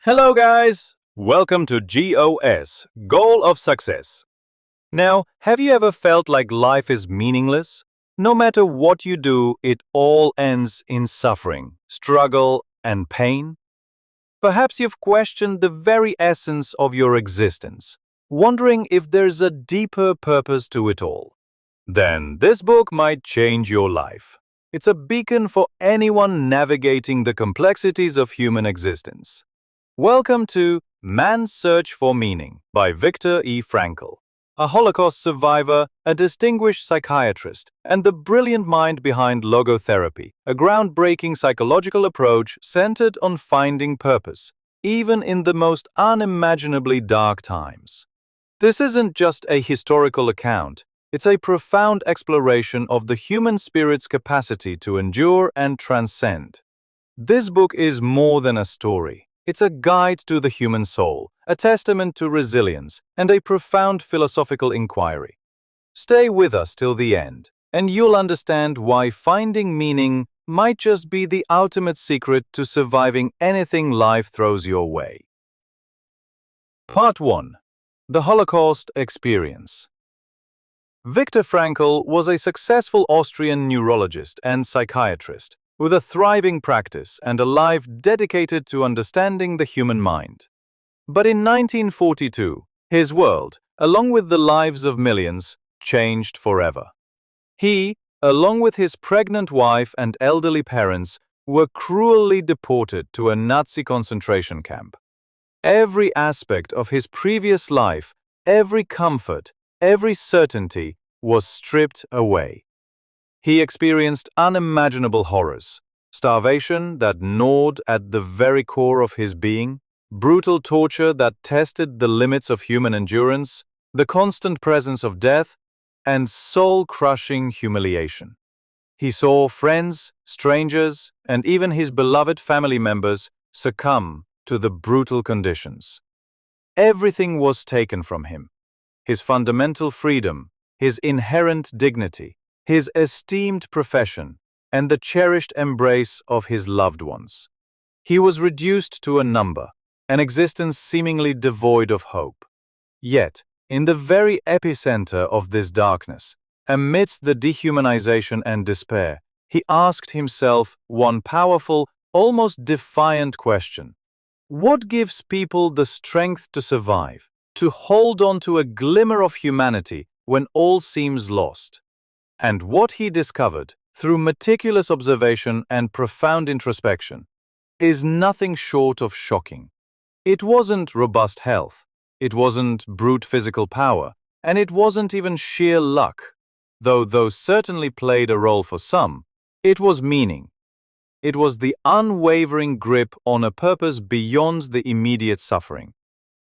Hello guys! Welcome to GOS, Goal of Success. Now, have you ever felt like life is meaningless? No matter what you do, it all ends in suffering, struggle, and pain? Perhaps you've questioned the very essence of your existence, wondering if there's a deeper purpose to it all. Then this book might change your life. It's a beacon for anyone navigating the complexities of human existence. Welcome to Man's Search for Meaning by Viktor E. Frankl, a Holocaust survivor, a distinguished psychiatrist, and the brilliant mind behind Logotherapy, a groundbreaking psychological approach centered on finding purpose, even in the most unimaginably dark times. This isn't just a historical account, it's a profound exploration of the human spirit's capacity to endure and transcend. This book is more than a story. It's a guide to the human soul, a testament to resilience, and a profound philosophical inquiry. Stay with us till the end, and you'll understand why finding meaning might just be the ultimate secret to surviving anything life throws your way. Part 1. The Holocaust Experience. Viktor Frankl was a successful Austrian neurologist and psychiatrist, with a thriving practice and a life dedicated to understanding the human mind. But in 1942, his world, along with the lives of millions, changed forever. He, along with his pregnant wife and elderly parents, were cruelly deported to a Nazi concentration camp. Every aspect of his previous life, every comfort, every certainty was stripped away. He experienced unimaginable horrors, starvation that gnawed at the very core of his being, brutal torture that tested the limits of human endurance, the constant presence of death, and soul-crushing humiliation. He saw friends, strangers, and even his beloved family members succumb to the brutal conditions. Everything was taken from him: his fundamental freedom, his inherent dignity, his esteemed profession, and the cherished embrace of his loved ones. He was reduced to a number, an existence seemingly devoid of hope. Yet, in the very epicenter of this darkness, amidst the dehumanization and despair, he asked himself one powerful, almost defiant question. What gives people the strength to survive, to hold on to a glimmer of humanity when all seems lost? And what he discovered, through meticulous observation and profound introspection, is nothing short of shocking. It wasn't robust health, it wasn't brute physical power, and it wasn't even sheer luck. Though those certainly played a role for some, it was meaning. It was the unwavering grip on a purpose beyond the immediate suffering.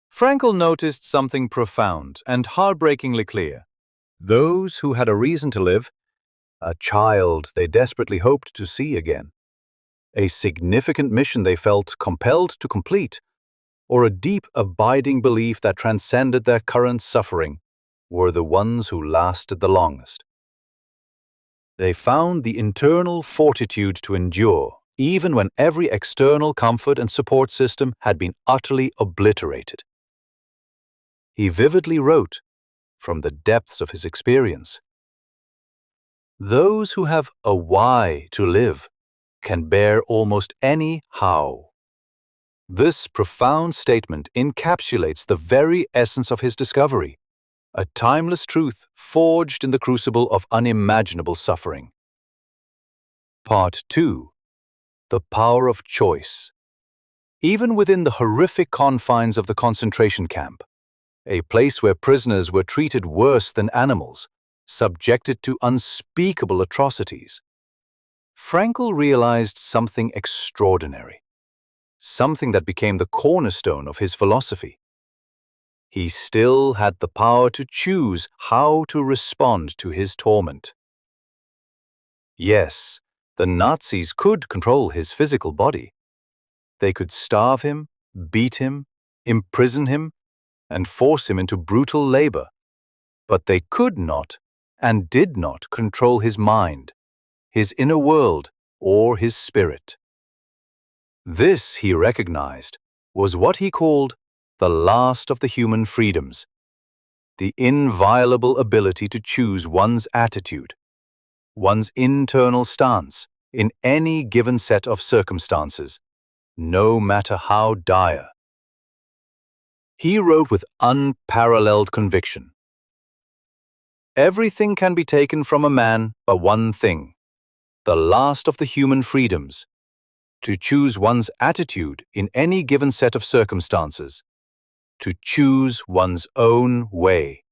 Frankl noticed something profound and heartbreakingly clear. Those who had a reason to live, a child they desperately hoped to see again, a significant mission they felt compelled to complete, or a deep, abiding belief that transcended their current suffering, were the ones who lasted the longest. They found the internal fortitude to endure, even when every external comfort and support system had been utterly obliterated. He vividly wrote, from the depths of his experience, "Those who have a why to live can bear almost any how." This profound statement encapsulates the very essence of his discovery, a timeless truth forged in the crucible of unimaginable suffering. Part 2. The Power of Choice. Even within the horrific confines of the concentration camp, a place where prisoners were treated worse than animals, subjected to unspeakable atrocities, Frankl realized something extraordinary, something that became the cornerstone of his philosophy. He still had the power to choose how to respond to his torment. Yes, the Nazis could control his physical body. They could starve him, beat him, imprison him, and force him into brutal labor. But they could not and did not control his mind, his inner world, or his spirit. This he recognized, was what he called the last of the human freedoms, the inviolable ability to choose one's attitude, one's internal stance in any given set of circumstances, no matter how dire. He wrote with unparalleled conviction. Everything can be taken from a man but one thing, the last of the human freedoms, to choose one's attitude in any given set of circumstances, to choose one's own way.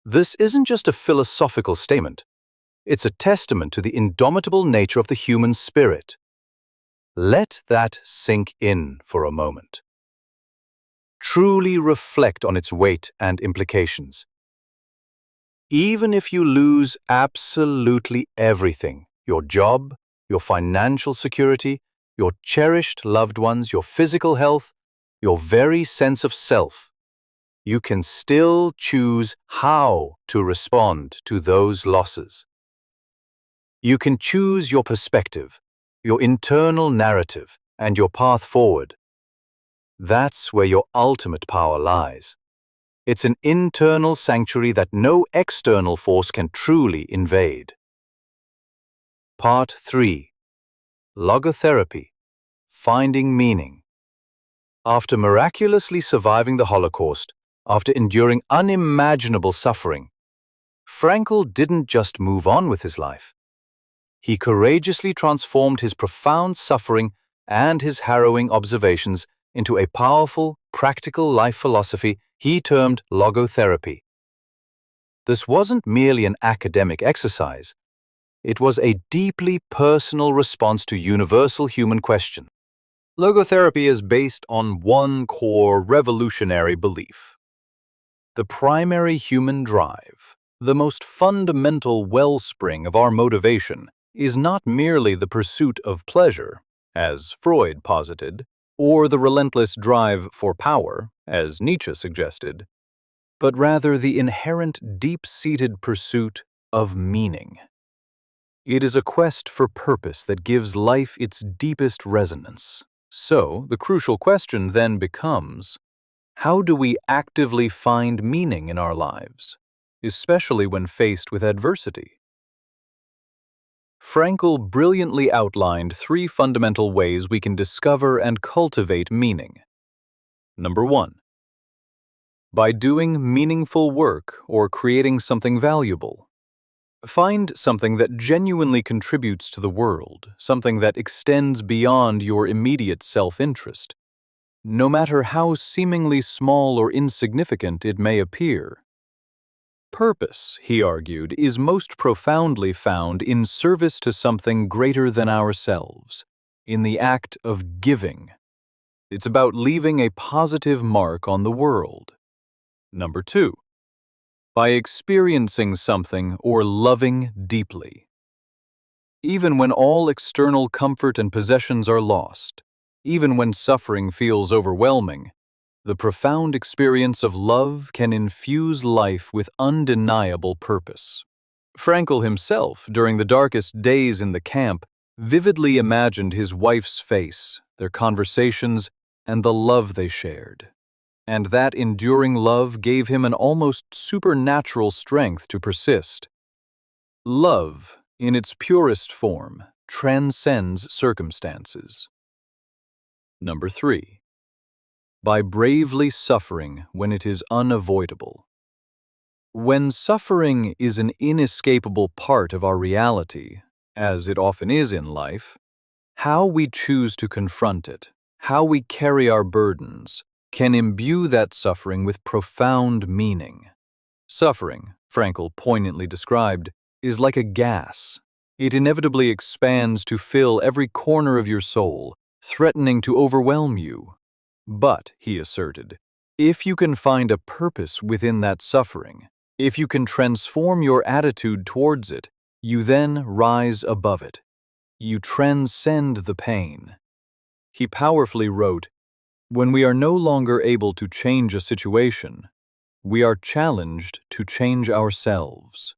This isn't just a philosophical statement. It's a testament to the indomitable nature of the human spirit. Let that sink in for a moment. Truly reflect on its weight and implications. Even if you lose absolutely everything, your job, your financial security, your cherished loved ones, your physical health, your very sense of self, you can still choose how to respond to those losses. You can choose your perspective, your internal narrative, and your path forward. That's where your ultimate power lies. It's an internal sanctuary that no external force can truly invade. Part 3. Logotherapy. Finding meaning. After miraculously surviving the Holocaust, after enduring unimaginable suffering, Frankl didn't just move on with his life. He courageously transformed his profound suffering and his harrowing observations into a powerful, practical life philosophy he termed logotherapy. This wasn't merely an academic exercise. It was a deeply personal response to universal human questions. Logotherapy is based on one core revolutionary belief. The primary human drive, the most fundamental wellspring of our motivation, is not merely the pursuit of pleasure, as Freud posited, or the relentless drive for power, as Nietzsche suggested, but rather the inherent deep-seated pursuit of meaning. It is a quest for purpose that gives life its deepest resonance. So, the crucial question then becomes, how do we actively find meaning in our lives, especially when faced with adversity? Frankl brilliantly outlined 3 fundamental ways we can discover and cultivate meaning. Number 1. By doing meaningful work or creating something valuable. Find something that genuinely contributes to the world, something that extends beyond your immediate self-interest, no matter how seemingly small or insignificant it may appear. Purpose, he argued, is most profoundly found in service to something greater than ourselves, in the act of giving. It's about leaving a positive mark on the world. Number 2. By experiencing something or loving deeply. Even when all external comfort and possessions are lost, even when suffering feels overwhelming, the profound experience of love can infuse life with undeniable purpose. Frankl himself, during the darkest days in the camp, vividly imagined his wife's face, their conversations, and the love they shared. And that enduring love gave him an almost supernatural strength to persist. Love, in its purest form, transcends circumstances. Number 3. By bravely suffering when it is unavoidable. When suffering is an inescapable part of our reality, as it often is in life, how we choose to confront it, how we carry our burdens, can imbue that suffering with profound meaning. Suffering, Frankl poignantly described, is like a gas. It inevitably expands to fill every corner of your soul, threatening to overwhelm you. But, he asserted, if you can find a purpose within that suffering, if you can transform your attitude towards it, you then rise above it. You transcend the pain. He powerfully wrote, when we are no longer able to change a situation, we are challenged to change ourselves.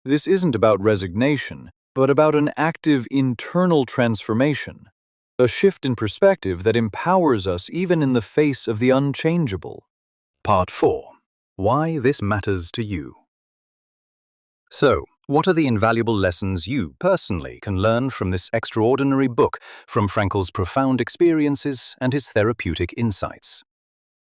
This isn't about resignation, but about an active internal transformation. A shift in perspective that empowers us even in the face of the unchangeable. Part 4. Why this matters to you. So, what are the invaluable lessons you personally can learn from this extraordinary book, from Frankl's profound experiences and his therapeutic insights?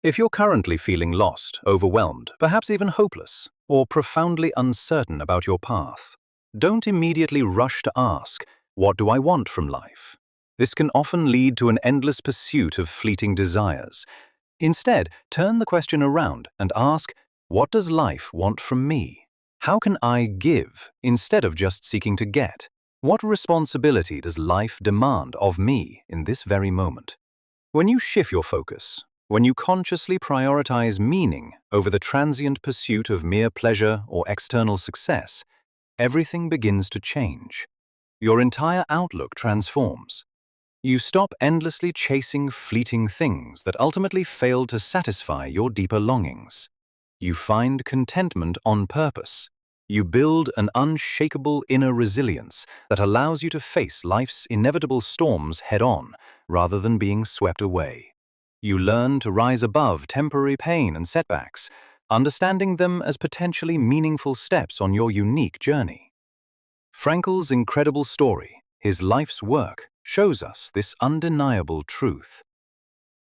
If you're currently feeling lost, overwhelmed, perhaps even hopeless, or profoundly uncertain about your path, don't immediately rush to ask, "What do I want from life?" This can often lead to an endless pursuit of fleeting desires. Instead, turn the question around and ask, "What does life want from me? How can I give instead of just seeking to get? What responsibility does life demand of me in this very moment?" When you shift your focus, when you consciously prioritize meaning over the transient pursuit of mere pleasure or external success, everything begins to change. Your entire outlook transforms. You stop endlessly chasing fleeting things that ultimately fail to satisfy your deeper longings. You find contentment on purpose. You build an unshakable inner resilience that allows you to face life's inevitable storms head-on rather than being swept away. You learn to rise above temporary pain and setbacks, understanding them as potentially meaningful steps on your unique journey. Frankl's incredible story, his life's work, shows us this undeniable truth.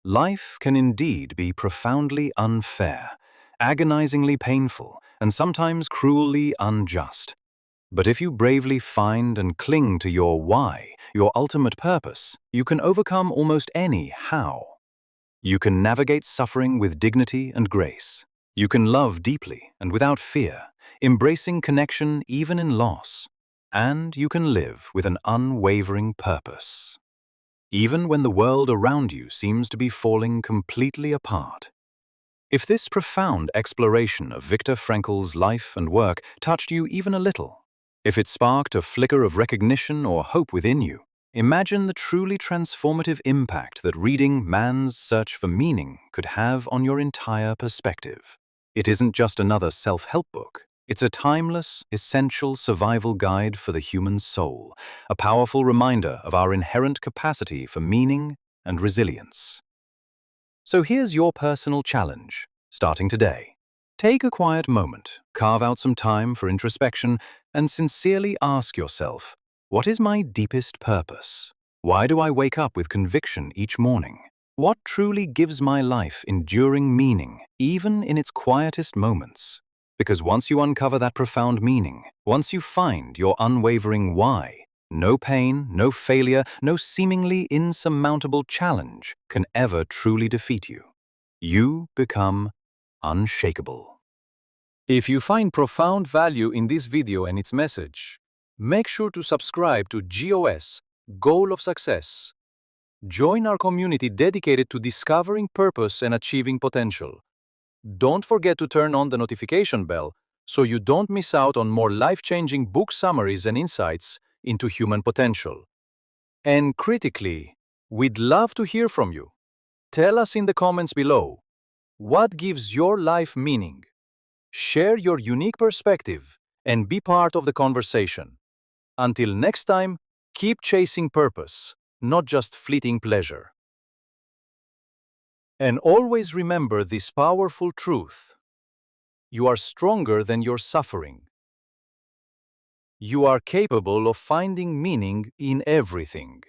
Life can indeed be profoundly unfair, agonizingly painful, and sometimes cruelly unjust. But if you bravely find and cling to your why, your ultimate purpose, you can overcome almost any how. You can navigate suffering with dignity and grace. You can love deeply and without fear, embracing connection even in loss. And you can live with an unwavering purpose, even when the world around you seems to be falling completely apart. If this profound exploration of Viktor Frankl's life and work touched you even a little, if it sparked a flicker of recognition or hope within you, imagine the truly transformative impact that reading Man's Search for Meaning could have on your entire perspective. It isn't just another self-help book. It's a timeless, essential survival guide for the human soul, a powerful reminder of our inherent capacity for meaning and resilience. So here's your personal challenge, starting today. Take a quiet moment, carve out some time for introspection, and sincerely ask yourself, what is my deepest purpose? Why do I wake up with conviction each morning? What truly gives my life enduring meaning, even in its quietest moments? Because once you uncover that profound meaning, once you find your unwavering why, no pain, no failure, no seemingly insurmountable challenge can ever truly defeat you. You become unshakable. If you find profound value in this video and its message, make sure to subscribe to GOS, Goal of Success. Join our community dedicated to discovering purpose and achieving potential. Don't forget to turn on the notification bell so you don't miss out on more life-changing book summaries and insights into human potential. And critically, we'd love to hear from you. Tell us in the comments below, what gives your life meaning? Share your unique perspective and be part of the conversation. Until next time, keep chasing purpose, not just fleeting pleasure. And always remember this powerful truth. You are stronger than your suffering. You are capable of finding meaning in everything.